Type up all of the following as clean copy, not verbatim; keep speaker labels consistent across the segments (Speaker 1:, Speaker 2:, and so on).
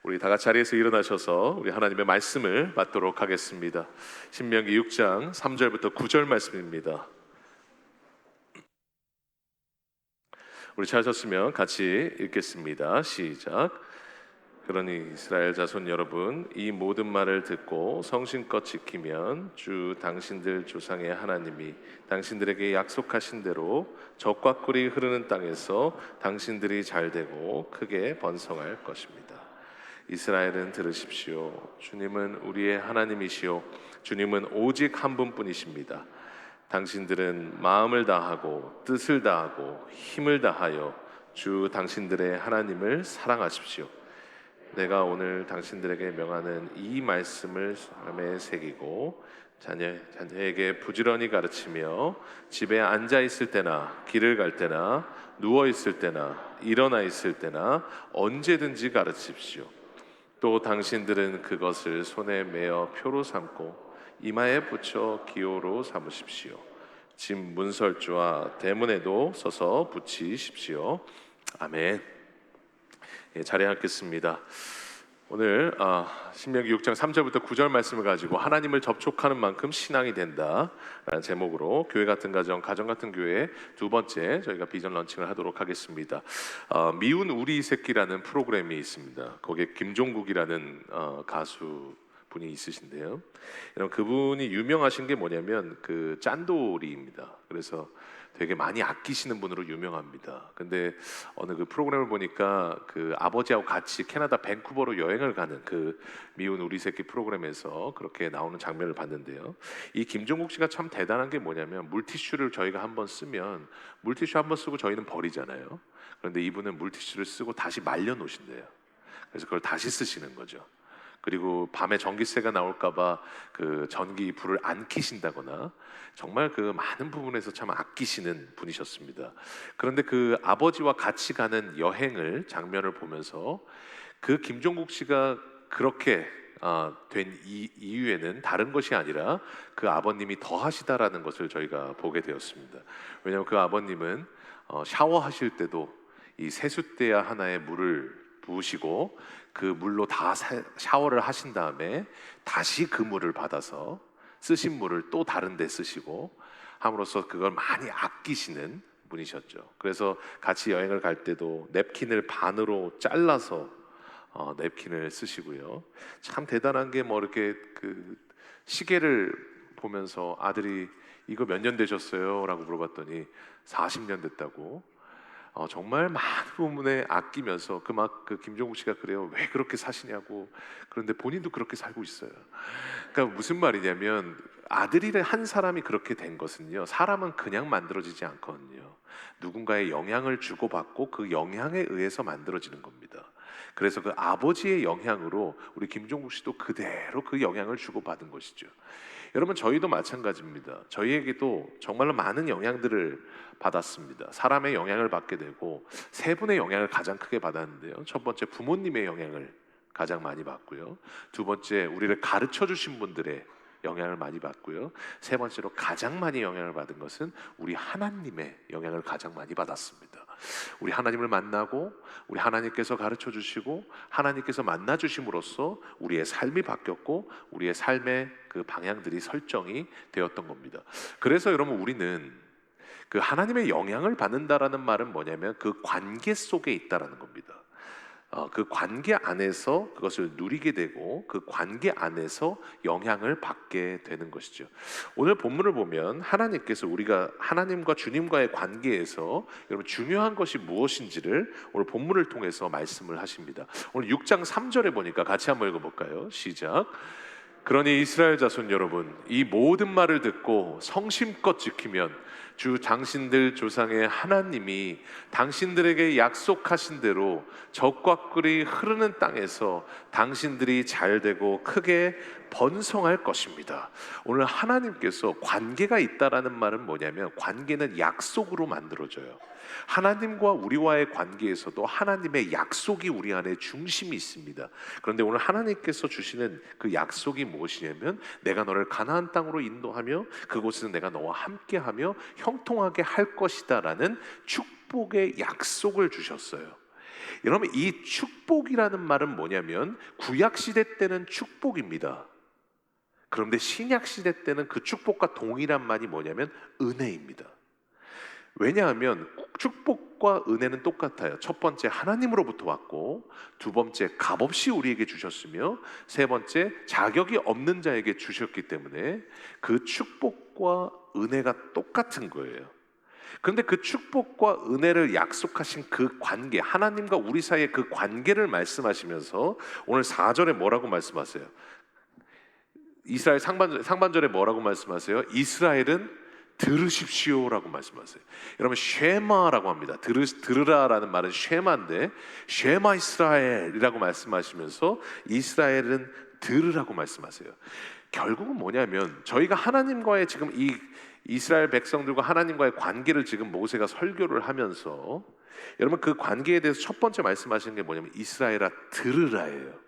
Speaker 1: 우리 다 같이 자리에서 일어나셔서 우리 하나님의 말씀을 받도록 하겠습니다. 신명기 6장 3절부터 9절 말씀입니다. 우리 찾으셨으면 같이 읽겠습니다. 시작. 그러니 이스라엘 자손 여러분, 이 모든 말을 듣고 성심껏 지키면 주 당신들 조상의 하나님이 당신들에게 약속하신 대로 적과 꿀이 흐르는 땅에서 당신들이 잘되고 크게 번성할 것입니다. 이스라엘은 들으십시오. 주님은 우리의 하나님이시오. 주님은 오직 한 분뿐이십니다. 당신들은 마음을 다하고 뜻을 다하고 힘을 다하여 주 당신들의 하나님을 사랑하십시오. 내가 오늘 당신들에게 명하는 이 말씀을 마음에 새기고 자녀에게 부지런히 가르치며 집에 앉아 있을 때나 길을 갈 때나 누워 있을 때나 일어나 있을 때나 언제든지 가르치십시오. 또 당신들은 그것을 손에 메어 표로 삼고 이마에 붙여 기호로 삼으십시오. 집 문설주와 대문에도 써서 붙이십시오. 아멘. 자리에 앉겠습니다. 오늘 신명기 6장 3절부터 9절 말씀을 가지고 하나님을 접촉하는 만큼 신앙이 된다라는 제목으로 교회 같은 가정, 가정 같은 교회 두 번째 저희가 비전 런칭을 하도록 하겠습니다. 미운 우리 새끼라는 프로그램이 있습니다. 거기에 김종국이라는 가수 분이 있으신데요. 여러분, 그분이 유명하신 게 뭐냐면 그 짠돌이입니다. 그래서 되게 많이 아끼시는 분으로 유명합니다. 근데 어느 그 프로그램을 보니까 그 아버지하고 같이 캐나다 밴쿠버로 여행을 가는 그 미운 우리 새끼 프로그램에서 그렇게 나오는 장면을 봤는데요. 이 김종국 씨가 참 대단한 게 뭐냐면 물티슈를 저희가 한번 쓰면 물티슈 한번 쓰고 저희는 버리잖아요. 그런데 이분은 물티슈를 쓰고 다시 말려 놓으신대요. 그래서 그걸 다시 쓰시는 거죠. 그리고 밤에 전기세가 나올까봐 그 전기 불을 안 켜신다거나 정말 그 많은 부분에서 참 아끼시는 분이셨습니다. 그런데 그 아버지와 같이 가는 여행을 장면을 보면서 그 김종국 씨가 그렇게 된 이유에는 다른 것이 아니라 그 아버님이 더 하시다라는 것을 저희가 보게 되었습니다. 왜냐하면 그 아버님은 샤워하실 때도 이 세숫대야 하나에 물을 부으시고 그 물로 다 샤워를 하신 다음에 다시 그 물을 받아서 쓰신 물을 또 다른 데 쓰시고 함으로써 그걸 많이 아끼시는 분이셨죠. 그래서 같이 여행을 갈 때도 냅킨을 반으로 잘라서 냅킨을 쓰시고요. 참 대단한 게 뭐 이렇게 그 시계를 보면서 아들이 이거 몇 년 되셨어요? 라고 물어봤더니 40년 됐다고. 정말 많은 부분에 아끼면서 그 김종국 씨가 그래요. 왜 그렇게 사시냐고. 그런데 본인도 그렇게 살고 있어요. 그러니까 무슨 말이냐면 아들이 한 사람이 그렇게 된 것은요, 사람은 그냥 만들어지지 않거든요. 누군가의 영향을 주고받고 그 영향에 의해서 만들어지는 겁니다. 그래서 그 아버지의 영향으로 우리 김종국 씨도 그대로 그 영향을 주고받은 것이죠. 여러분, 저희도 마찬가지입니다. 저희에게도 정말로 많은 영향들을 받았습니다. 사람의 영향을 받게 되고 세 분의 영향을 가장 크게 받았는데요. 첫 번째, 부모님의 영향을 가장 많이 받고요. 두 번째, 우리를 가르쳐 주신 분들의 영향을 많이 받고요. 세 번째로 가장 많이 영향을 받은 것은 우리 하나님의 영향을 가장 많이 받았습니다. 우리 하나님을 만나고 우리 하나님께서 가르쳐 주시고 하나님께서 만나 주심으로써 우리의 삶이 바뀌었고 우리의 삶의 그 방향들이 설정이 되었던 겁니다. 그래서 여러분, 우리는 그 하나님의 영향을 받는다라는 말은 뭐냐면 그 관계 속에 있다라는 겁니다. 그 관계 안에서 그것을 누리게 되고 그 관계 안에서 영향을 받게 되는 것이죠. 오늘 본문을 보면 하나님께서 우리가 하나님과 주님과의 관계에서 여러분 중요한 것이 무엇인지를 오늘 본문을 통해서 말씀을 하십니다. 오늘 6장 3절에 보니까 같이 한번 읽어볼까요? 시작. 그러니 이스라엘 자손 여러분, 이 모든 말을 듣고 성심껏 지키면 주 당신들 조상의 하나님이 당신들에게 약속하신 대로 적과 꿀이 흐르는 땅에서 당신들이 잘되고 크게 번성할 것입니다. 오늘 하나님께서 관계가 있다라는 말은 뭐냐면 관계는 약속으로 만들어져요. 하나님과 우리와의 관계에서도 하나님의 약속이 우리 안에 중심이 있습니다. 그런데 오늘 하나님께서 주시는 그 약속이 무엇이냐면 내가 너를 가나안 땅으로 인도하며 그곳에서 내가 너와 함께하며 형통하게 할 것이다 라는 축복의 약속을 주셨어요. 여러분, 이 축복이라는 말은 뭐냐면 구약 시대 때는 축복입니다. 그런데 신약 시대 때는 그 축복과 동일한 말이 뭐냐면 은혜입니다. 왜냐하면 축복과 은혜는 똑같아요. 첫 번째, 하나님으로부터 왔고, 두 번째, 값없이 우리에게 주셨으며, 세 번째, 자격이 없는 자에게 주셨기 때문에 그 축복과 은혜가 똑같은 거예요. 그런데 그 축복과 은혜를 약속하신 그 관계, 하나님과 우리 사이의 그 관계를 말씀하시면서 오늘 4절에 뭐라고 말씀하세요? 이스라엘 상반절에 뭐라고 말씀하세요? 이스라엘은 들으십시오라고 말씀하세요. 여러분, 쉐마라고 합니다. 들으라라는 말은 쉐마인데, 쉐마 이스라엘이라고 말씀하시면서 이스라엘은 들으라고 말씀하세요. 결국은 뭐냐면 저희가 하나님과의 지금 이 이스라엘 백성들과 하나님과의 관계를 지금 모세가 설교를 하면서, 여러분, 그 관계에 대해서 첫 번째 말씀하시는 게 뭐냐면 이스라엘아 들으라예요.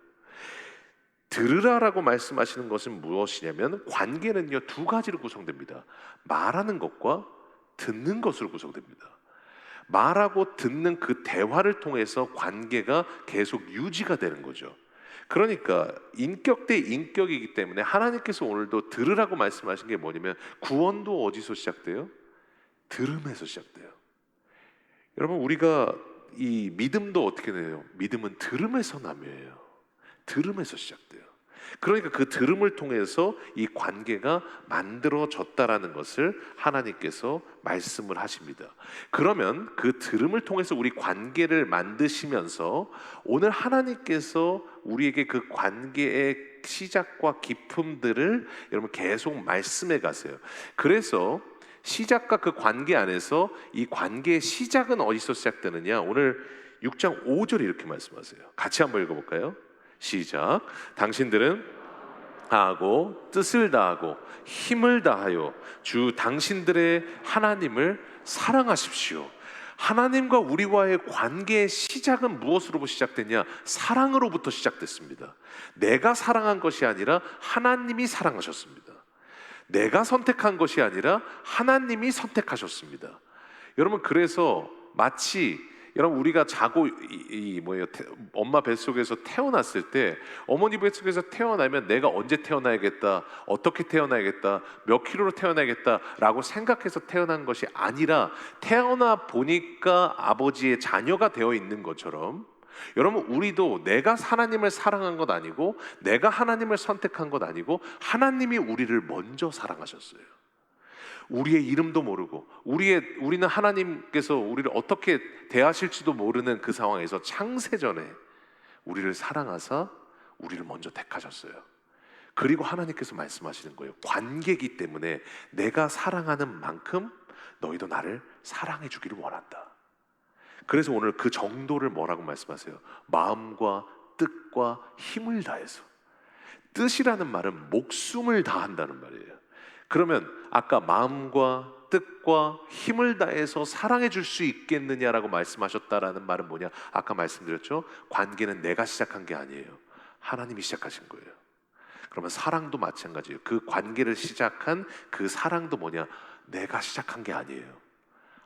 Speaker 1: 들으라라고 말씀하시는 것은 무엇이냐면 관계는요 두 가지로 구성됩니다. 말하는 것과 듣는 것으로 구성됩니다. 말하고 듣는 그 대화를 통해서 관계가 계속 유지가 되는 거죠. 그러니까 인격 대 인격이기 때문에 하나님께서 오늘도 들으라고 말씀하신 게 뭐냐면 구원도 어디서 시작돼요? 들음에서 시작돼요. 여러분, 우리가 이 믿음도 어떻게 돼요? 믿음은 들음에서 나며요. 들음에서 시작돼요. 그러니까 그 들음을 통해서 이 관계가 만들어졌다라는 것을 하나님께서 말씀을 하십니다. 그러면 그 들음을 통해서 우리 관계를 만드시면서 오늘 하나님께서 우리에게 그 관계의 시작과 깊음들을 여러분 계속 말씀해 가세요. 그래서 시작과 그 관계 안에서 이 관계의 시작은 어디서 시작되느냐? 오늘 6장 5절에 이렇게 말씀하세요. 같이 한번 읽어볼까요? 시작. 당신들은 다하고 뜻을 다하고 힘을 다하여 주 당신들의 하나님을 사랑하십시오. 하나님과 우리와의 관계의 시작은 무엇으로부터 시작됐냐? 사랑으로부터 시작됐습니다. 내가 사랑한 것이 아니라 하나님이 사랑하셨습니다. 내가 선택한 것이 아니라 하나님이 선택하셨습니다. 여러분, 그래서 마치 여러분 우리가 자고 엄마 뱃속에서 태어났을 때, 어머니 뱃속에서 태어나면 내가 언제 태어나야겠다, 어떻게 태어나야겠다, 몇 킬로로 태어나야겠다라고 생각해서 태어난 것이 아니라 태어나 보니까 아버지의 자녀가 되어 있는 것처럼, 여러분 우리도 내가 하나님을 사랑한 것 아니고 내가 하나님을 선택한 것 아니고 하나님이 우리를 먼저 사랑하셨어요. 우리의 이름도 모르고 우리는 하나님께서 우리를 어떻게 대하실지도 모르는 그 상황에서 창세전에 우리를 사랑하사 우리를 먼저 택하셨어요. 그리고 하나님께서 말씀하시는 거예요. 관계이기 때문에 내가 사랑하는 만큼 너희도 나를 사랑해 주기를 원한다. 그래서 오늘 그 정도를 뭐라고 말씀하세요? 마음과 뜻과 힘을 다해서. 뜻이라는 말은 목숨을 다한다는 말이에요. 그러면 아까 마음과 뜻과 힘을 다해서 사랑해 줄 수 있겠느냐라고 말씀하셨다라는 말은 뭐냐? 아까 말씀드렸죠? 관계는 내가 시작한 게 아니에요. 하나님이 시작하신 거예요. 그러면 사랑도 마찬가지예요. 그 관계를 시작한 그 사랑도 뭐냐? 내가 시작한 게 아니에요.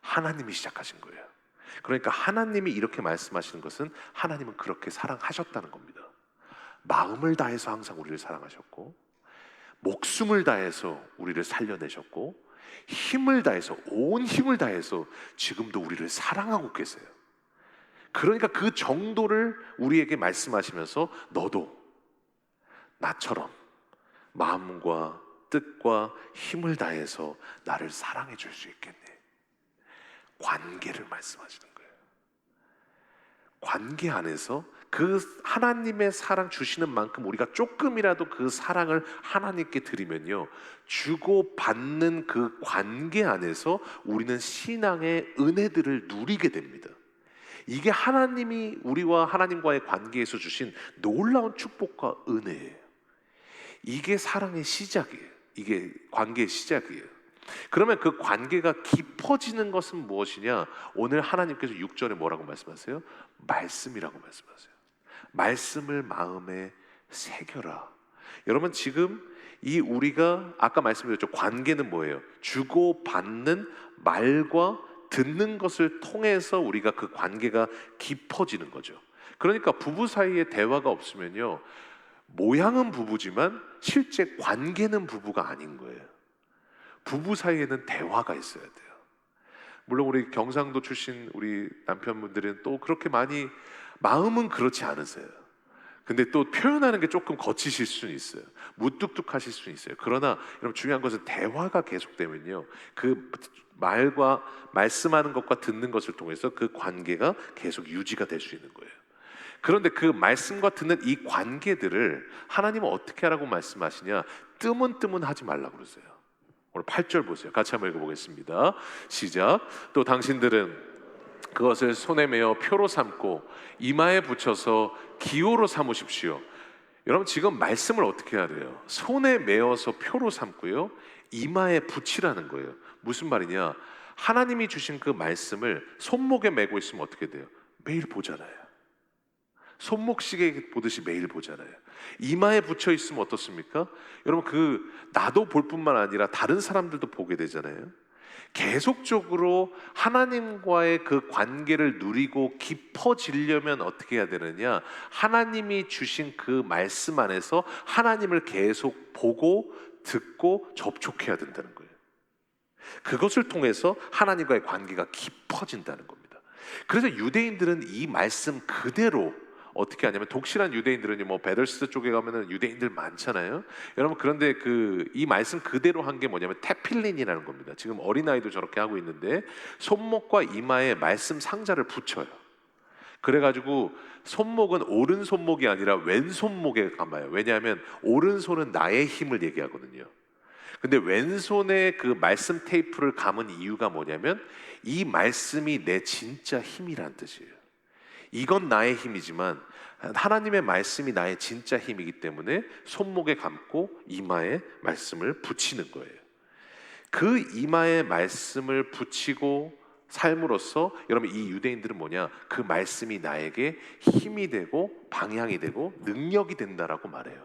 Speaker 1: 하나님이 시작하신 거예요. 그러니까 하나님이 이렇게 말씀하시는 것은 하나님은 그렇게 사랑하셨다는 겁니다. 마음을 다해서 항상 우리를 사랑하셨고, 목숨을 다해서 우리를 살려내셨고, 힘을 다해서, 온 힘을 다해서 지금도 우리를 사랑하고 계세요. 그러니까 그 정도를 우리에게 말씀하시면서 너도 나처럼 마음과 뜻과 힘을 다해서 나를 사랑해 줄 수 있겠니? 관계를 말씀하시는 거예요. 관계 안에서 그 하나님의 사랑 주시는 만큼 우리가 조금이라도 그 사랑을 하나님께 드리면요, 주고 받는 그 관계 안에서 우리는 신앙의 은혜들을 누리게 됩니다. 이게 하나님이 우리와 하나님과의 관계에서 주신 놀라운 축복과 은혜예요. 이게 사랑의 시작이에요. 이게 관계의 시작이에요. 그러면 그 관계가 깊어지는 것은 무엇이냐? 오늘 하나님께서 6절에 뭐라고 말씀하세요? 말씀이라고 말씀하세요. 말씀을 마음에 새겨라. 여러분, 지금 이 우리가 아까 말씀드렸죠. 관계는 뭐예요? 주고 받는 말과 듣는 것을 통해서 우리가 그 관계가 깊어지는 거죠. 그러니까 부부 사이에 대화가 없으면요, 모양은 부부지만 실제 관계는 부부가 아닌 거예요. 부부 사이에는 대화가 있어야 돼요. 물론 우리 경상도 출신 우리 남편분들은 또 그렇게 많이 마음은 그렇지 않으세요. 근데 또 표현하는 게 조금 거치실 수는 있어요. 무뚝뚝하실 수는 있어요. 그러나 여러분, 중요한 것은 대화가 계속되면요, 그 말과 말씀하는 것과 듣는 것을 통해서 그 관계가 계속 유지가 될 수 있는 거예요. 그런데 그 말씀과 듣는 이 관계들을 하나님은 어떻게 하라고 말씀하시냐? 뜨문뜨문하지 말라고 그러세요. 오늘 8절 보세요. 같이 한번 읽어보겠습니다. 시작. 또 당신들은 그것을 손에 메어 표로 삼고 이마에 붙여서 기호로 삼으십시오. 여러분, 지금 말씀을 어떻게 해야 돼요? 손에 메어서 표로 삼고요, 이마에 붙이라는 거예요. 무슨 말이냐? 하나님이 주신 그 말씀을 손목에 메고 있으면 어떻게 돼요? 매일 보잖아요. 손목시계 보듯이 매일 보잖아요. 이마에 붙여 있으면 어떻습니까? 여러분, 그 나도 볼 뿐만 아니라 다른 사람들도 보게 되잖아요. 계속적으로 하나님과의 그 관계를 누리고 깊어지려면 어떻게 해야 되느냐? 하나님이 주신 그 말씀 안에서 하나님을 계속 보고 듣고 접촉해야 된다는 거예요. 그것을 통해서 하나님과의 관계가 깊어진다는 겁니다. 그래서 유대인들은 이 말씀 그대로 어떻게 하냐면, 독실한 유대인들은 뭐 베들스 쪽에 가면은 유대인들 많잖아요. 여러분, 그런데 이 말씀 그대로 한 게 뭐냐면 테필린이라는 겁니다. 지금 어린아이도 저렇게 하고 있는데 손목과 이마에 말씀 상자를 붙여요. 그래가지고 손목은 오른 손목이 아니라 왼 손목에 감아요. 왜냐하면 오른손은 나의 힘을 얘기하거든요. 근데 왼손에 그 말씀 테이프를 감은 이유가 뭐냐면, 이 말씀이 내 진짜 힘이란 뜻이에요. 이건 나의 힘이지만 하나님의 말씀이 나의 진짜 힘이기 때문에 손목에 감고 이마에 말씀을 붙이는 거예요. 그 이마에 말씀을 붙이고 삶으로써 여러분, 이 유대인들은 뭐냐? 그 말씀이 나에게 힘이 되고 방향이 되고 능력이 된다라고 말해요.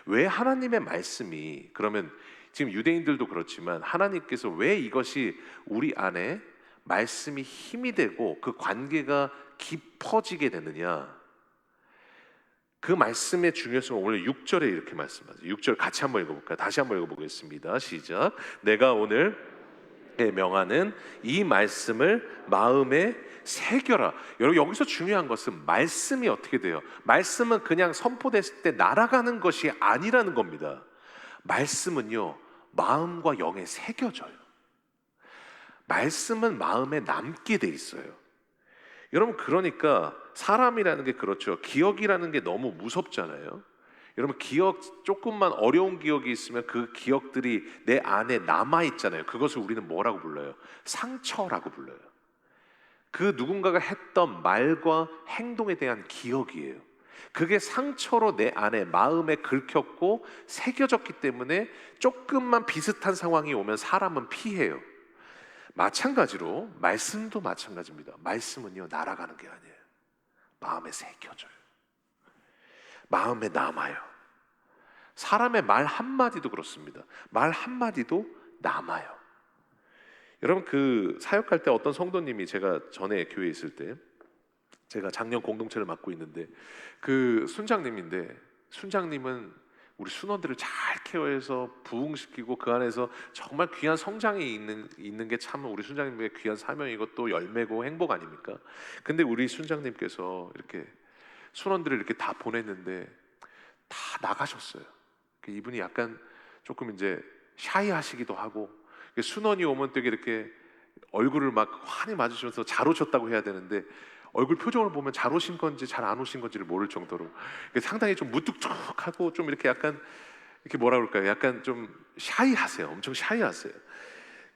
Speaker 1: 왜 하나님의 말씀이, 그러면 지금 유대인들도 그렇지만 하나님께서 왜 이것이 우리 안에 말씀이 힘이 되고 그 관계가 깊어지게 되느냐? 그 말씀의 중요성을 오늘 6절에 이렇게 말씀하세요. 6절 같이 한번 읽어볼까요? 다시 한번 읽어보겠습니다. 시작. 내가 오늘 명하는 이 말씀을 마음에 새겨라. 여러분, 여기서 중요한 것은 말씀이 어떻게 돼요? 말씀은 그냥 선포됐을 때 날아가는 것이 아니라는 겁니다. 말씀은요, 마음과 영에 새겨져요. 말씀은 마음에 남게 돼 있어요. 여러분, 그러니까 사람이라는 게 그렇죠. 기억이라는 게 너무 무섭잖아요. 여러분, 기억, 조금만 어려운 기억이 있으면 그 기억들이 내 안에 남아 있잖아요. 그것을 우리는 뭐라고 불러요? 상처라고 불러요. 그 누군가가 했던 말과 행동에 대한 기억이에요. 그게 상처로 내 안에 마음에 긁혔고 새겨졌기 때문에 조금만 비슷한 상황이 오면 사람은 피해요. 마찬가지로 말씀도 마찬가지입니다. 말씀은요, 날아가는 게 아니에요. 마음에 새겨져요. 마음에 남아요. 사람의 말 한마디도 그렇습니다. 말 한마디도 남아요. 여러분, 그 사역할 때 어떤 성도님이, 제가 전에 교회에 있을 때 제가 작년 공동체를 맡고 있는데 그 순장님인데, 순장님은 우리 순원들을 잘 케어해서 부흥시키고 그 안에서 정말 귀한 성장이 있는 게 참 우리 순장님의 귀한 사명이고 또 열매고 행복 아닙니까? 근데 우리 순장님께서 이렇게 순원들을 이렇게 다 보냈는데 다 나가셨어요. 이분이 약간 조금 이제 샤이하시기도 하고, 순원이 오면 되게 이렇게 얼굴을 막 환히 맞으시면서 잘 오셨다고 해야 되는데 얼굴 표정을 보면 잘 오신 건지 잘 안 오신 건지를 모를 정도로 상당히 좀 무뚝뚝하고 좀 이렇게 약간 이렇게 뭐라 그럴까요? 약간 좀 샤이하세요. 엄청 샤이하세요.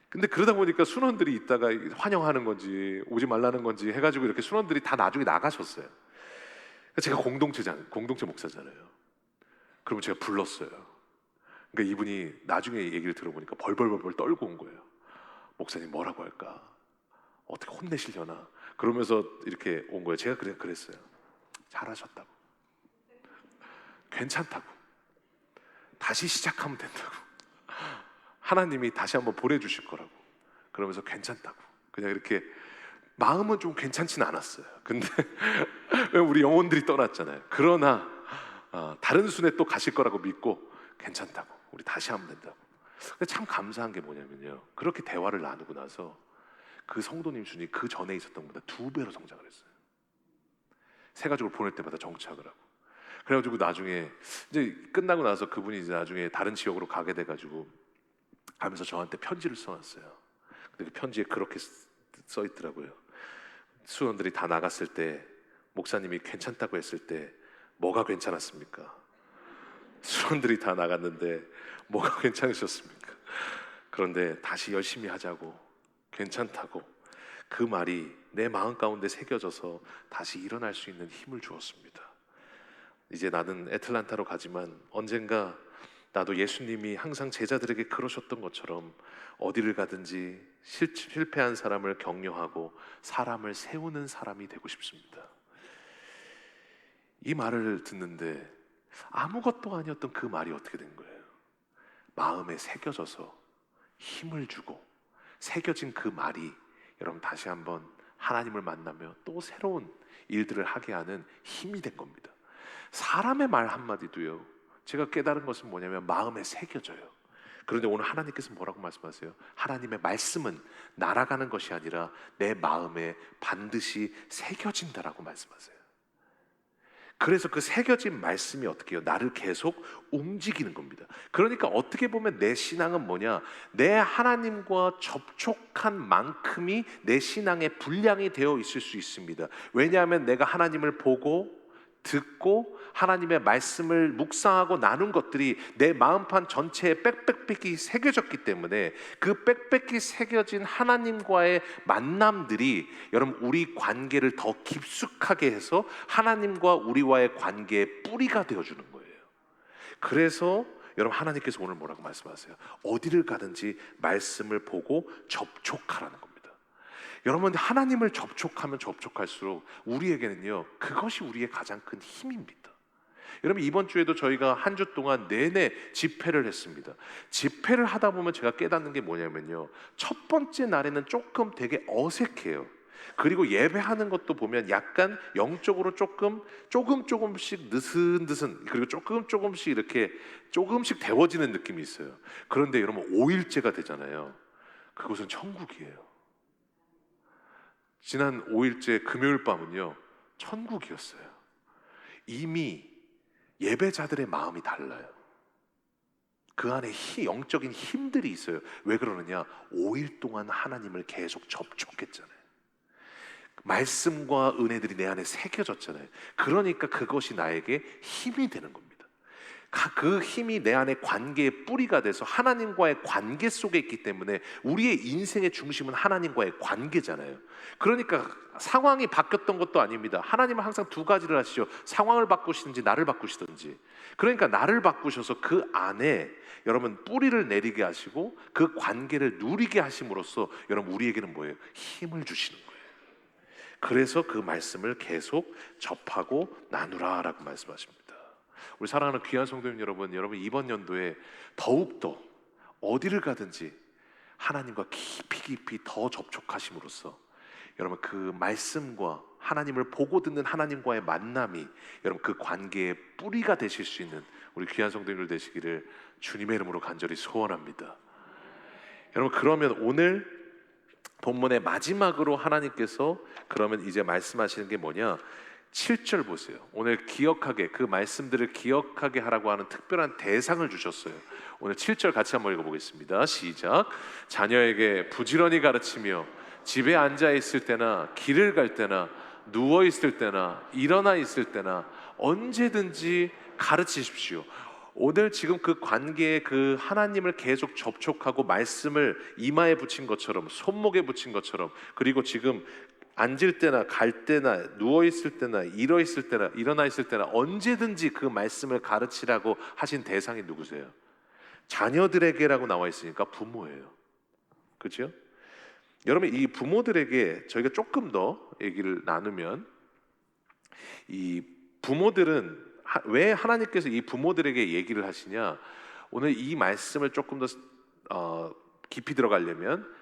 Speaker 1: 근데 그러다 보니까 순원들이 있다가 환영하는 건지 오지 말라는 건지 해가지고 이렇게 순원들이 다 나중에 나가셨어요. 제가 공동체 목사잖아요. 그러면 제가 불렀어요. 그러니까 이분이 나중에 얘기를 들어보니까 벌벌벌 떨고 온 거예요. 목사님 뭐라고 할까? 어떻게 혼내시려나? 그러면서 이렇게 온 거예요. 제가 그랬어요. 잘하셨다고. 괜찮다고. 다시 시작하면 된다고. 하나님이 다시 한번 보내주실 거라고. 그러면서 괜찮다고. 그냥 이렇게 마음은 좀 괜찮지는 않았어요. 근데 왜 우리 영혼들이 떠났잖아요. 그러나 다른 순에 또 가실 거라고 믿고 괜찮다고, 우리 다시 하면 된다고. 근데 참 감사한 게 뭐냐면요, 그렇게 대화를 나누고 나서 그 성도님 순이 그 전에 있었던 것보다 2배로 성장을 했어요. 새 가족을 보낼 때마다 정착을 하고. 그래가지고 나중에 이제 끝나고 나서 그분이 이제 나중에 다른 지역으로 가게 돼가지고 가면서 저한테 편지를 써놨어요. 근데 그 편지에 그렇게 써 있더라고요. 수원들이 다 나갔을 때, 목사님이 괜찮다고 했을 때 뭐가 괜찮았습니까? 수원들이 다 나갔는데 뭐가 괜찮으셨습니까? 그런데 다시 열심히 하자고, 괜찮다고, 그 말이 내 마음 가운데 새겨져서 다시 일어날 수 있는 힘을 주었습니다. 이제 나는 애틀란타로 가지만 언젠가 나도 예수님이 항상 제자들에게 그러셨던 것처럼 어디를 가든지 실패한 사람을 격려하고 사람을 세우는 사람이 되고 싶습니다. 이 말을 듣는데 아무것도 아니었던 그 말이 어떻게 된 거예요? 마음에 새겨져서 힘을 주고, 새겨진 그 말이 여러분 다시 한번 하나님을 만나며 또 새로운 일들을 하게 하는 힘이 된 겁니다. 사람의 말 한마디도요, 제가 깨달은 것은 뭐냐면 마음에 새겨져요. 그런데 오늘 하나님께서 뭐라고 말씀하세요? 하나님의 말씀은 날아가는 것이 아니라 내 마음에 반드시 새겨진다라고 말씀하세요. 그래서 그 새겨진 말씀이 어떻게 해요? 나를 계속 움직이는 겁니다. 그러니까 어떻게 보면 내 신앙은 뭐냐? 내 하나님과 접촉한 만큼이 내 신앙의 분량이 되어 있을 수 있습니다. 왜냐하면 내가 하나님을 보고 듣고 하나님의 말씀을 묵상하고 나눈 것들이 내 마음판 전체에 빽빽빽이 새겨졌기 때문에 그 빽빽히 새겨진 하나님과의 만남들이 여러분 우리 관계를 더 깊숙하게 해서 하나님과 우리와의 관계의 뿌리가 되어주는 거예요. 그래서 여러분 하나님께서 오늘 뭐라고 말씀하세요? 어디를 가든지 말씀을 보고 접촉하라는 겁니다. 여러분 하나님을 접촉하면 접촉할수록 우리에게는요, 그것이 우리의 가장 큰 힘입니다. 여러분 이번 주에도 저희가 한 주 동안 내내 집회를 했습니다. 집회를 하다 보면 제가 깨닫는 게 뭐냐면요, 첫 번째 날에는 조금 되게 어색해요. 그리고 예배하는 것도 보면 약간 영적으로 조금씩 느슨느슨, 그리고 조금씩 이렇게 조금씩 데워지는 느낌이 있어요. 그런데 여러분 5일째가 되잖아요. 그곳은 천국이에요. 지난 5일째 금요일 밤은요, 천국이었어요. 이미 예배자들의 마음이 달라요. 그 안에 영적인 힘들이 있어요. 왜 그러느냐? 5일 동안 하나님을 계속 접촉했잖아요. 말씀과 은혜들이 내 안에 새겨졌잖아요. 그러니까 그것이 나에게 힘이 되는 겁니다. 그 힘이 내 안에 관계의 뿌리가 돼서 하나님과의 관계 속에 있기 때문에 우리의 인생의 중심은 하나님과의 관계잖아요. 그러니까 상황이 바뀌었던 것도 아닙니다. 하나님은 항상 두 가지를 하시죠. 상황을 바꾸시든지 나를 바꾸시든지. 그러니까 나를 바꾸셔서 그 안에 여러분 뿌리를 내리게 하시고 그 관계를 누리게 하심으로써 여러분 우리에게는 뭐예요? 힘을 주시는 거예요. 그래서 그 말씀을 계속 접하고 나누라라고 말씀하십니다. 우리 사랑하는 귀한 성도님 여러분, 여러분 이번 연도에 더욱더 어디를 가든지 하나님과 깊이 더 접촉하심으로써 여러분 그 말씀과 하나님을 보고 듣는 하나님과의 만남이 여러분 그 관계의 뿌리가 되실 수 있는 우리 귀한 성도님들 되시기를 주님의 이름으로 간절히 소원합니다. 여러분 그러면 오늘 본문의 마지막으로 하나님께서 그러면 이제 말씀하시는 게 뭐냐? 7절 보세요. 오늘 기억하게, 그 말씀들을 기억하게 하라고 하는 특별한 대상을 주셨어요. 오늘 7절 같이 한번 읽어보겠습니다. 시작. 자녀에게 부지런히 가르치며 집에 앉아 있을 때나 길을 갈 때나 누워 있을 때나 일어나 있을 때나 언제든지 가르치십시오. 오늘 지금 그 관계에 그 하나님을 계속 접촉하고 말씀을 이마에 붙인 것처럼, 손목에 붙인 것처럼, 그리고 지금 앉을 때나 갈 때나 누워 있을 때나 일어 있을 때나 일어나 있을 때나 언제든지 그 말씀을 가르치라고 하신 대상이 누구세요? 자녀들에게라고 나와 있으니까 부모예요. 그렇죠? 여러분 이 부모들에게 저희가 조금 더 얘기를 나누면, 이 부모들은 왜 하나님께서 이 부모들에게 얘기를 하시냐? 오늘 이 말씀을 조금 더 깊이 들어가려면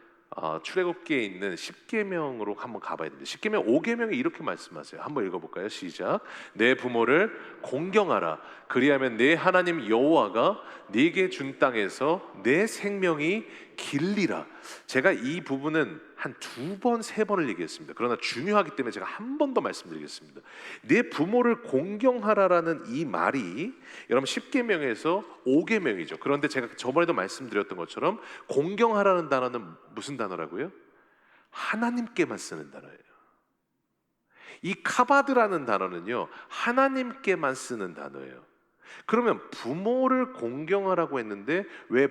Speaker 1: 출애굽기에 있는 십계명으로 한번 가봐야 됩니다. 십계명 5계명이 이렇게 말씀하세요. 한번 읽어볼까요? 시작. 내 부모를 공경하라. 그리하면 내 하나님 여호와가 네게 준 땅에서 내 생명이 길리라. 제가 이 부분은 한 2번, 3번을 얘기했습니다. 그러나 중요하기 때문에 제가 한 번 더 말씀드리겠습니다. 내 부모를 공경하라라는 이 말이 여러분 십계명에서 5계명이죠. 그런데 제가 저번에도 말씀드렸던 것처럼 공경하라는 단어는 무슨 단어라고요? 하나님께만 쓰는 단어예요. 이 카바드라는 단어는요, 하나님께만 쓰는 단어예요. 그러면 부모를 공경하라고 했는데 왜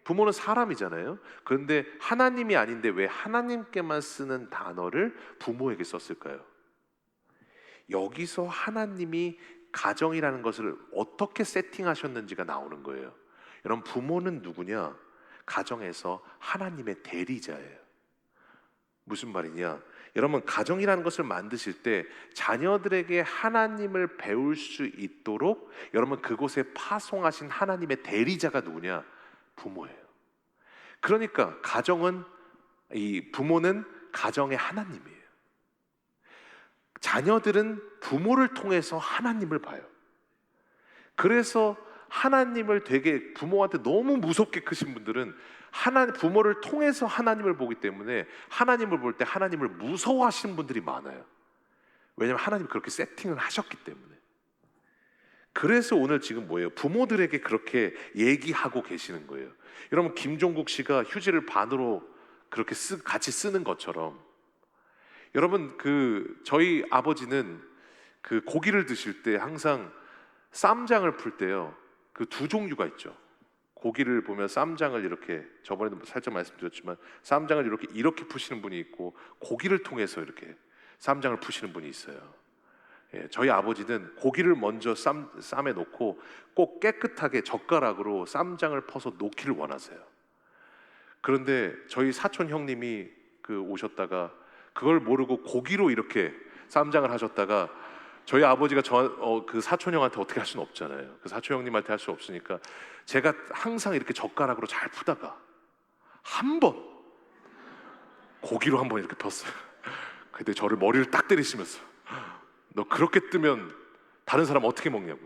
Speaker 1: 부모는 사람이잖아요. 그런데 하나님이 아닌데 왜 하나님께만 쓰는 단어를 부모에게 썼을까요? 여기서 하나님이 가정이라는 것을 어떻게 세팅하셨는지가 나오는 거예요. 여러분, 부모는 누구냐? 가정에서 하나님의 대리자예요. 무슨 말이냐? 여러분, 가정이라는 것을 만드실 때 자녀들에게 하나님을 배울 수 있도록 여러분 그곳에 파송하신 하나님의 대리자가 누구냐? 부모예요. 그러니까 부모는 가정의 하나님이에요. 자녀들은 부모를 통해서 하나님을 봐요. 그래서 하나님을 되게 부모한테 너무 무섭게 크신 분들은 부모를 통해서 하나님을 보기 때문에 하나님을 볼 때 하나님을 무서워하시는 분들이 많아요. 왜냐하면 하나님이 그렇게 세팅을 하셨기 때문에. 그래서 오늘 지금 뭐예요? 부모들에게 그렇게 얘기하고 계시는 거예요. 여러분, 김종국 씨가 휴지를 반으로 그렇게 같이 쓰는 것처럼 여러분, 저희 아버지는 고기를 드실 때 항상 쌈장을 풀 때요, 2종류가 있죠. 고기를 보면 쌈장을 이렇게, 저번에도 살짝 말씀드렸지만 쌈장을 이렇게 푸시는 분이 있고 고기를 통해서 이렇게 쌈장을 푸시는 분이 있어요. 저희 아버지는 고기를 먼저 쌈에 놓고 꼭 깨끗하게 젓가락으로 쌈장을 퍼서 놓기를 원하세요. 그런데 저희 사촌 형님이 오셨다가 그걸 모르고 고기로 이렇게 쌈장을 하셨다가 저희 아버지가 그 사촌 형한테 어떻게 할 수는 없잖아요. 그 사촌 형님한테 할 수 없으니까 제가 항상 이렇게 젓가락으로 잘 푸다가 한 번 고기로 한 번 이렇게 폈어요. 근데 저를 머리를 딱 때리시면서 너 그렇게 뜨면 다른 사람 어떻게 먹냐고.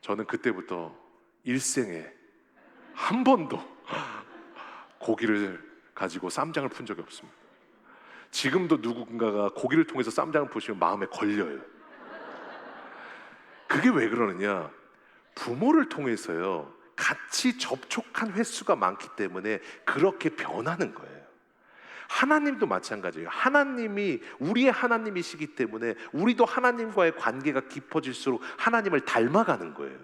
Speaker 1: 저는 그때부터 일생에 한 번도 고기를 가지고 쌈장을 푼 적이 없습니다. 지금도 누군가가 고기를 통해서 쌈장을 푸시면 마음에 걸려요. 그게 왜 그러느냐? 부모를 통해서요, 같이 접촉한 횟수가 많기 때문에 그렇게 변하는 거예요. 하나님도 마찬가지예요. 하나님이 우리의 하나님이시기 때문에 우리도 하나님과의 관계가 깊어질수록 하나님을 닮아가는 거예요.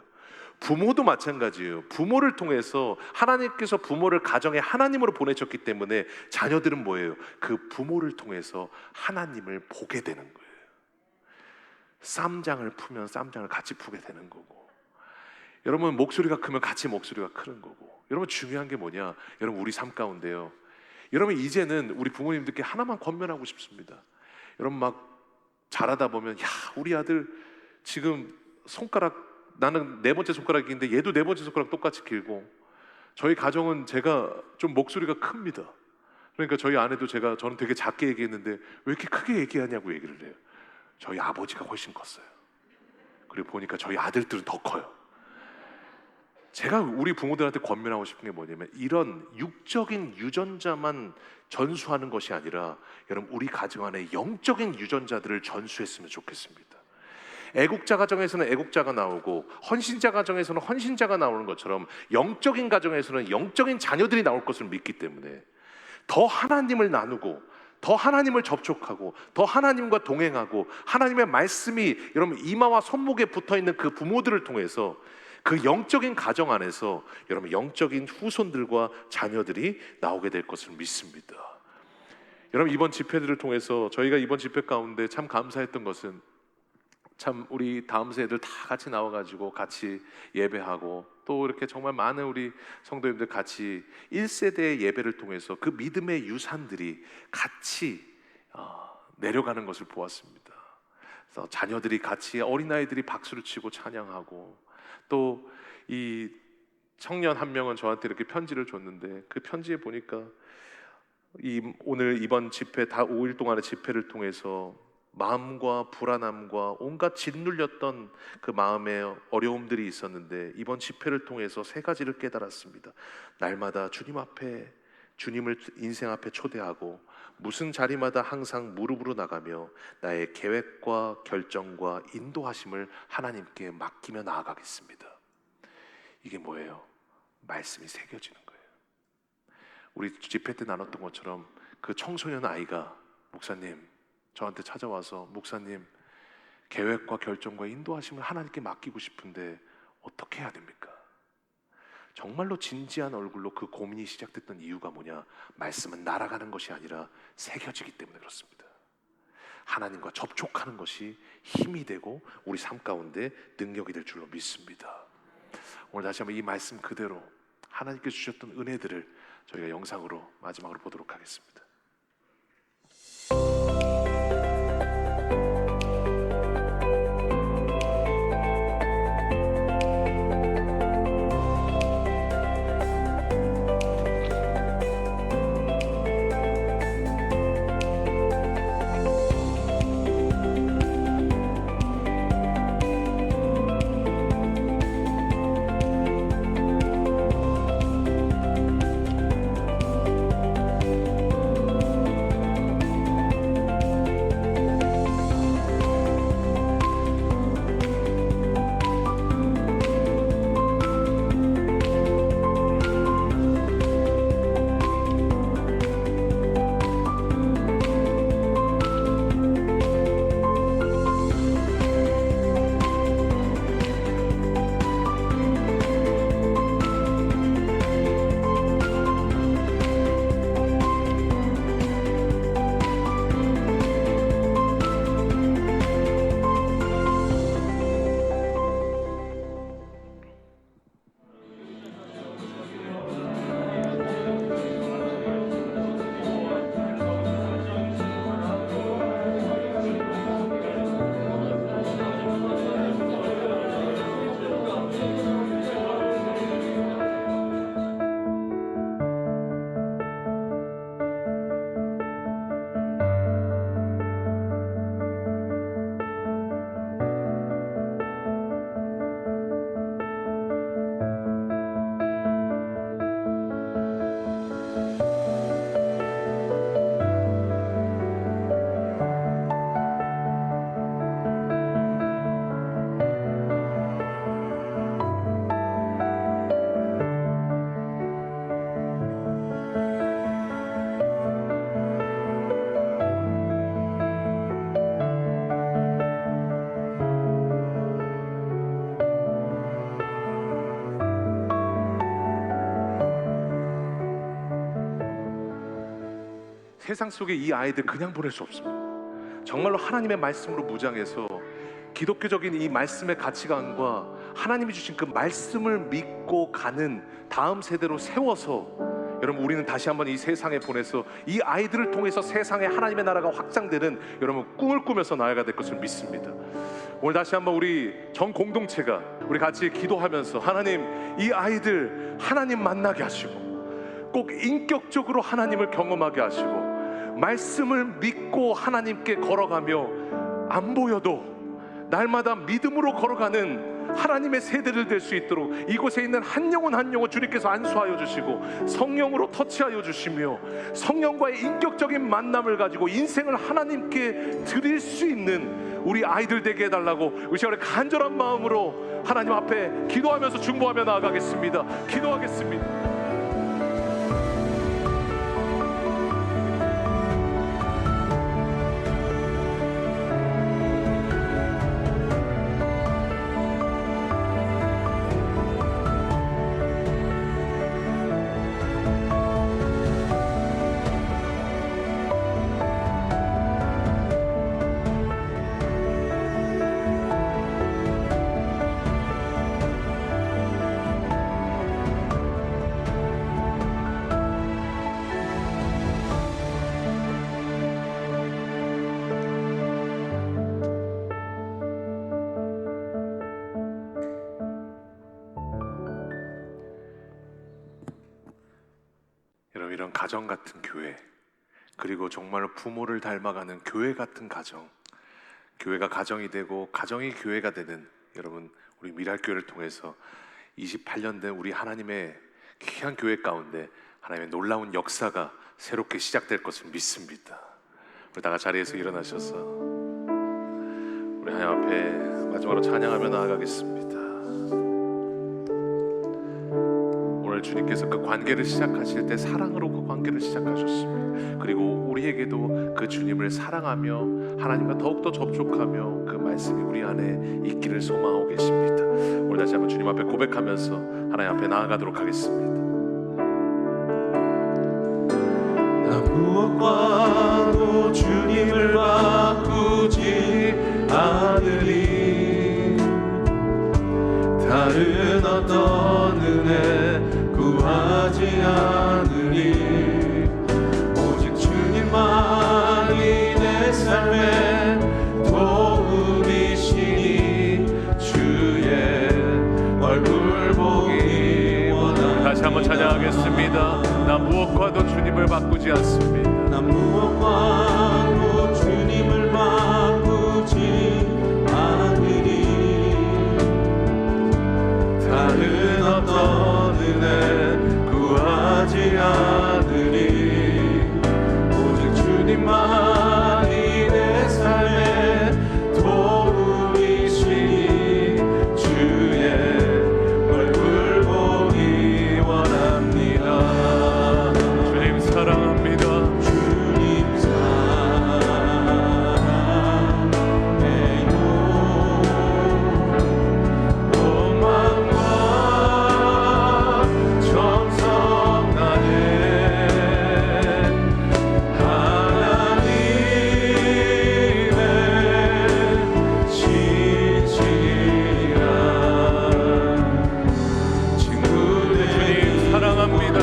Speaker 1: 부모도 마찬가지예요. 부모를 통해서 하나님께서 부모를 가정의 하나님으로 보내셨기 때문에 자녀들은 뭐예요? 그 부모를 통해서 하나님을 보게 되는 거예요. 쌈장을 푸면 쌈장을 같이 푸게 되는 거고, 여러분 목소리가 크면 같이 목소리가 크는 거고. 여러분 중요한 게 뭐냐? 여러분 우리 삶 가운데요, 여러분 이제는 우리 부모님들께 하나만 권면하고 싶습니다. 여러분 막 자라다 보면 야, 우리 아들 지금 손가락, 나는 4번째 손가락인데 얘도 4번째 손가락 똑같이 길고, 저희 가정은 제가 좀 목소리가 큽니다. 그러니까 저희 아내도 저는 되게 작게 얘기했는데 왜 이렇게 크게 얘기하냐고 얘기를 해요. 저희 아버지가 훨씬 컸어요. 그리고 보니까 저희 아들들은 더 커요. 제가 우리 부모들한테 권면하고 싶은 게 뭐냐면 이런 육적인 유전자만 전수하는 것이 아니라 여러분 우리 가정 안에 영적인 유전자들을 전수했으면 좋겠습니다. 애국자 가정에서는 애국자가 나오고 헌신자 가정에서는 헌신자가 나오는 것처럼 영적인 가정에서는 영적인 자녀들이 나올 것을 믿기 때문에 더 하나님을 나누고 더 하나님을 접촉하고 더 하나님과 동행하고 하나님의 말씀이 여러분 이마와 손목에 붙어있는 그 부모들을 통해서 그 영적인 가정 안에서 여러분 영적인 후손들과 자녀들이 나오게 될 것을 믿습니다. 여러분 이번 집회들을 통해서 저희가 이번 집회 가운데 참 감사했던 것은 참 우리 다음 세대들 다 같이 나와가지고 같이 예배하고 또 이렇게 정말 많은 우리 성도님들 같이 1세대의 예배를 통해서 그 믿음의 유산들이 같이 내려가는 것을 보았습니다. 그래서 자녀들이 같이 어린아이들이 박수를 치고 찬양하고 또 이 청년 한 명은 저한테 이렇게 편지를 줬는데 그 편지에 보니까 오늘 이번 집회 5일 동안의 집회를 통해서 마음과 불안함과 온갖 짓눌렸던 그 마음의 어려움들이 있었는데 이번 집회를 통해서 세 가지를 깨달았습니다. 날마다 주님 앞에, 주님을 인생 앞에 초대하고 무슨 자리마다 항상 무릎으로 나가며 나의 계획과 결정과 인도하심을 하나님께 맡기며 나아가겠습니다. 이게 뭐예요? 말씀이 새겨지는 거예요. 우리 집회 때 나눴던 것처럼 그 청소년 아이가 목사님 저한테 찾아와서 목사님 계획과 결정과 인도하심을 하나님께 맡기고 싶은데 어떻게 해야 됩니까? 정말로 진지한 얼굴로 그 고민이 시작됐던 이유가 뭐냐? 말씀은 날아가는 것이 아니라 새겨지기 때문에 그렇습니다. 하나님과 접촉하는 것이 힘이 되고 우리 삶 가운데 능력이 될 줄로 믿습니다. 오늘 다시 한번 이 말씀 그대로 하나님께서 주셨던 은혜들을 저희가 영상으로 마지막으로 보도록 하겠습니다. 세상 속에 이 아이들 그냥 보낼 수 없습니다. 정말로 하나님의 말씀으로 무장해서 기독교적인 이 말씀의 가치관과 하나님이 주신 그 말씀을 믿고 가는 다음 세대로 세워서 여러분 우리는 다시 한번 이 세상에 보내서 이 아이들을 통해서 세상에 하나님의 나라가 확장되는 여러분 꿈을 꾸면서 나아가야 될 것을 믿습니다. 오늘 다시 한번 우리 전 공동체가 우리 같이 기도하면서 하나님 이 아이들 하나님 만나게 하시고 꼭 인격적으로 하나님을 경험하게 하시고 말씀을 믿고 하나님께 걸어가며 안 보여도 날마다 믿음으로 걸어가는 하나님의 세대를 될 수 있도록 이곳에 있는 한 영혼 한 영혼 주님께서 안수하여 주시고 성령으로 터치하여 주시며 성령과의 인격적인 만남을 가지고 인생을 하나님께 드릴 수 있는 우리 아이들 되게 해달라고 우리 시간에 간절한 마음으로 하나님 앞에 기도하면서 중보하며 나아가겠습니다. 기도하겠습니다. 하나님 이런 가정 같은 교회, 그리고 정말로 부모를 닮아가는 교회 같은 가정, 교회가 가정이 되고 가정이 교회가 되는 여러분 우리 미랄교회를 통해서 28년 된 우리 하나님의 귀한 교회 가운데 하나님의 놀라운 역사가 새롭게 시작될 것을 믿습니다. 우리 다 같이 자리에서 일어나셔서 우리 하나님 앞에 마지막으로 찬양하며 나아가겠습니다. 오늘 주님께서 그 관계를 시작하실 때 사랑으로 그 관계를 시작하셨습니다. 그리고 우리에게도 그 주님을 사랑하며 하나님과 더욱더 접촉하며 그 말씀이 우리 안에 있기를 소망하고 계십니다. 오늘 다시 한번 주님 앞에 고백하면서 하나님 앞에 나아가도록 하겠습니다.
Speaker 2: 나 무엇과도 주님을 바꾸지 않으리. 다른 어떤 은혜 구하지 않으리. 오직 주님만이 내 삶의 도움이시니 주의 얼굴 보기 원하니.
Speaker 1: 다시 한번 찬양하겠습니다. 나 무엇과도 주님을 바꾸지 않습니다.
Speaker 2: 나 무엇과도 주님을 바꾸지 않으리. 다른 어떤 은혜 구하지 않으리. 오직 주님만이 내 삶의 도움이시니 주의 얼굴 보기 원합니다.
Speaker 1: 주님 사랑합니다.
Speaker 2: 주님 사랑해요. 온 마음과 정성 다해 하나님의 신실한 친구들
Speaker 1: 주님 사랑합니다.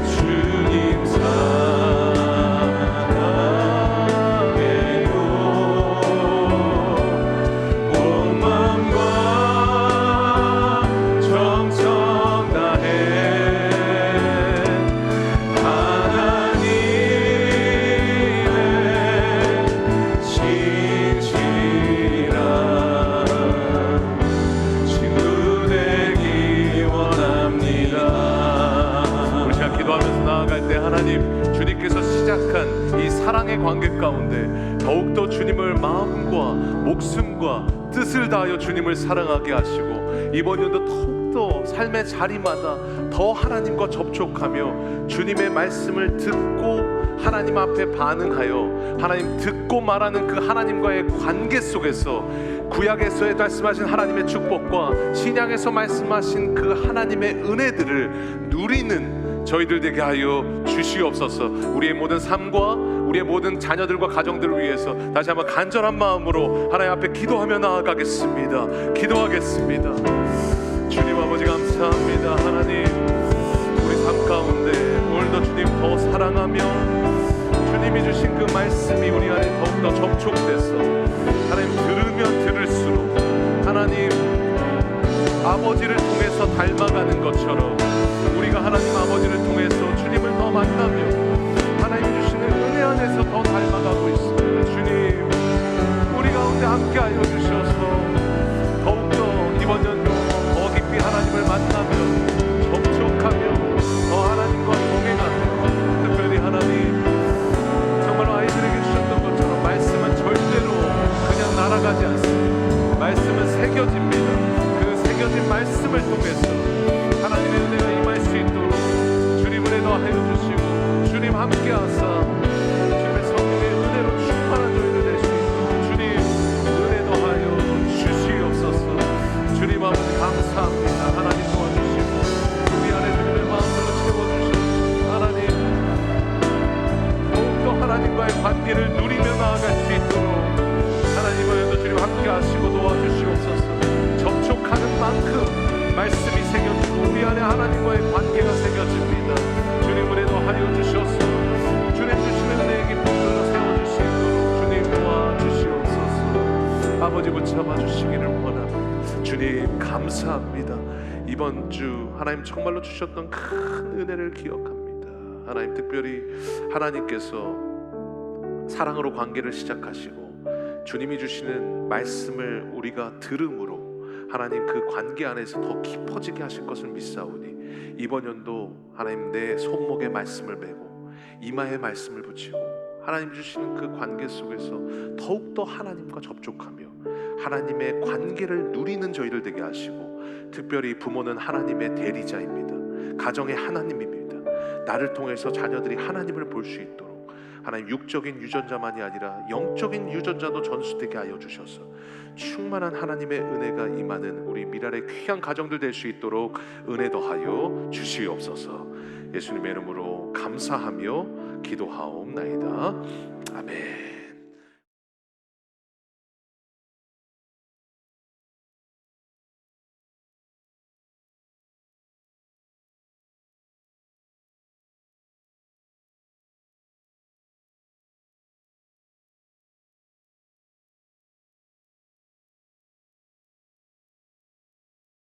Speaker 2: 주님 사랑해요. 온 마음과 정성 다해 하나님의 신실한 친구 되기 원합니다.
Speaker 1: 우리 시간 기도하면서 나아갈 때 하나님 주님께서 시작한 이 사랑의 관계 가운데 더욱더 주님을 마음과 목숨과 뜻을 다하여 주님을 사랑하게 하시고 이번 연도 더욱더 삶의 자리마다 더 하나님과 접촉하며 주님의 말씀을 듣고 하나님 앞에 반응하여 하나님 듣고 말하는 그 하나님과의 관계 속에서 구약에서 말씀하신 하나님의 축복과 신약에서 말씀하신 그 하나님의 은혜들을 누리는 저희들 되게 하여 주시옵소서. 우리의 모든 삶과 우리의 모든 자녀들과 가정들을 위해서 다시 한번 간절한 마음으로 하나님 앞에 기도하며 나아가겠습니다. 기도하겠습니다. 주님 아버지 감사합니다. 하나님 우리 삶 가운데 오늘도 주님 더 사랑하며 주님이 주신 그 말씀이 우리 안에 더욱더 접촉돼서 하나님 들으면 들을수록 하나님 아버지를 통해서 닮아가는 것처럼 우리가 하나님 아버지를 통해서 주님을 더 만나며 하나님 주시는 은혜 안에서 더 닮아가고 있습니다. 주님 우리 가운데 함께하여 주셔서 더욱더 이번 연도 더 깊이 하나님을 만나며 접촉하며 더 하나님과 동행하며 특별히 하나님 정말 아이들에게 주셨던 것처럼 말씀은 절대로 그냥 날아가지 않습니다. 말씀은 새겨집니다. 그 새겨진 말씀을 통해서 하나님의 은혜가 임할 수 있도록 주님 은혜 더하여 주시고 주님 함께하사 주님의 성령의 은혜로 충만한 저희들 될 수 있도록 주님 은혜 더하여 주시옵소서. 주님 아버지 감사합니다. 하나님 도와주시고 우리 안에 주님의 마음으로 채워주시고 하나님 더욱더 하나님과의 관계를 누리며 나아갈 수 있도록 하나님을 주님 함께하시고 도와주시옵소서. 접촉하는 만큼 말씀이 새겨지고 우리 안에 하나님과의 관계가 새겨집니다. 주님 은혜도 하여 주셔서 주님 주시는 은혜의 깊이들로 세워주시도록 주님 도와주시옵소서. 아버지 붙잡아 주시기를 원합니다. 주님 감사합니다. 이번 주 하나님 정말로 주셨던 큰 은혜를 기억합니다. 하나님, 특별히 하나님께서 사랑으로 관계를 시작하시고 주님이 주시는 말씀을 우리가 들음으로 하나님 그 관계 안에서 더 깊어지게 하실 것을 믿사오니 이번 연도 하나님 내 손목에 말씀을 메고 이마에 말씀을 붙이고 하나님 주시는 그 관계 속에서 더욱더 하나님과 접촉하며 하나님의 관계를 누리는 저희들 되게 하시고, 특별히 부모는 하나님의 대리자입니다. 가정의 하나님입니다. 나를 통해서 자녀들이 하나님을 볼 수 있도록 하나님 육적인 유전자만이 아니라 영적인 유전자도 전수되게 하여 주셔서 충만한 하나님의 은혜가 임하는 우리 미랄의 귀한 가정들 될 수 있도록 은혜 더하여 주시옵소서. 예수님의 이름으로 감사하며 기도하옵나이다. 아멘.